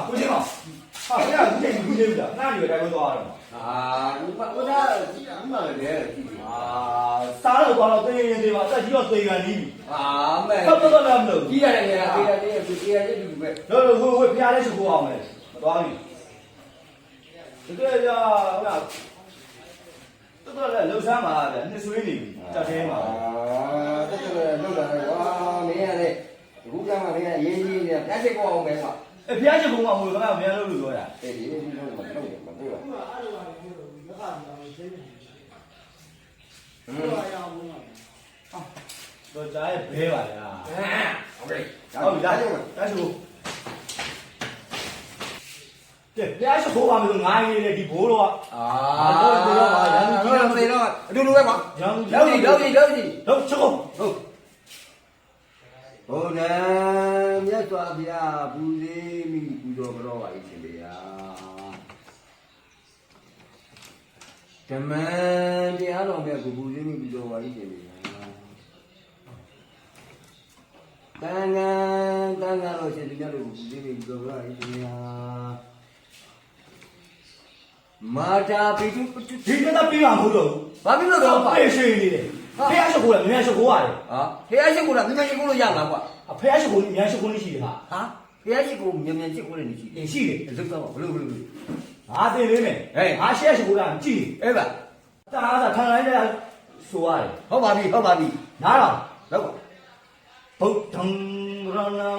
ကိုချင်းမောင်ဟာခင်ဗျာခုချိန်ခုနေပြီလားနားရီပဲတိုင်းသွားတော့ဒီမှာဦးသားဒီမှာလည်းစားတော့သွားတော့သိရင်သေးပါအသက်ကြီးတော့သိကန်နီးပြီမဲတော့လည်းမလို့ကြီးရတယ်နေတာတရားလေးသူတရားလေးတူပဲလို့ဝေဖျားလေးရှိခိုးအောင်လေမသွားဘူးတကယ်ကြာဟုတ်လားတော်လည်းလှူဆန်းပါဗျနှစ်ဆွေးနေပြီတက်သေးမှာတက်တယ်လှူတာကွာမင်းရတယ်အခုကမှမင်းရေးကြီးနေပြတ်စစ်ကောအောင်ပဲကွာဖျားချစ်ဘုံကမွေကဘယ်လိုလုပ်လို့ပြောတာဒီလိုလုပ်မလုပ်မတွေ့ပါဘူးအဲ့လိုပါလေလို့မခါဘူးသိနေတယ်ဘာရအောင်မလဲတော့ကြားရဲ့ဘဲပါလားဟုတ်ကဲ့ဟုတ်လားဒါဆိုကဲဖျားချစ်ဘုံကမလို့ငါးရေးလေဒီဘိုးတော့တော့ရန်ကြီးတော့သေတော့အတူတူပဲကွာလောက်ကြီးတော့ချက်ကုန်ဟုတ်ဘုရားမြတ်စွာဘုရားပူဇေးမိပူဇော်ကြတော်ပါ၏ရှင်ဗျာဓမ္မတရားတော်မြတ်ကိုပူဇေးမိပူဇော်ပါ၏ရှင်ဗျာတန်ခါတော့ရှင်ဒီမြတ်တို့ပူဇေးမိပူဇော်ကြတော်၏ရှင်ဗျာမာတာပိတုပတုဒီကတော့ပြီးမှာမဟုတ်တော့ဘူးဘာဖြစ်လို့တော့ပြေးရွှေနေတယ်ဖះရှိခိုးလားမြန်ရှိခိုးရတယ်ဟာဖះရှိခိုးလားမြန်ရှိခိုးလို့ရလားကွာဖះရှိခိုးမြန်ရှိခိုးလို့ရှိတယ်ဟာဖះရှိခိုးမြန်ရှိခိုးနေရှိတယ်ရှိတယ်လုတ်တော့ဘလို့ငါသိလေးမယ်ငါရှက်ရှိခိုးတာကြည့်အဲ့ပါတာအားသာခံလိုက်တဲ့ဆိုရတယ်ဟုတ်ပါပြီနားတော့လောက်ပါဗုဒ္ဓံရဏံ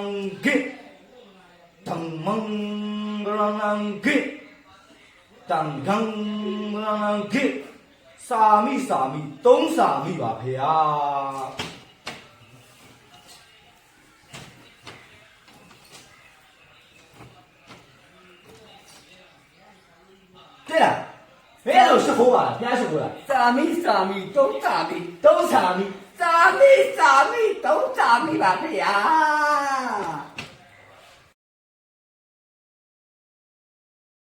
ဂိဓမ္မံရဏံဂိတံဃံရဏံဂိစာမိသုံးစာမိပါဖေဟာတဲ့လားဘယ်လိုရှိခိုးပါလားဖျားရှိခိုးလားစာမိသုံးစာမိသုံးစာမိသုံးစာမိပါဖေဟာ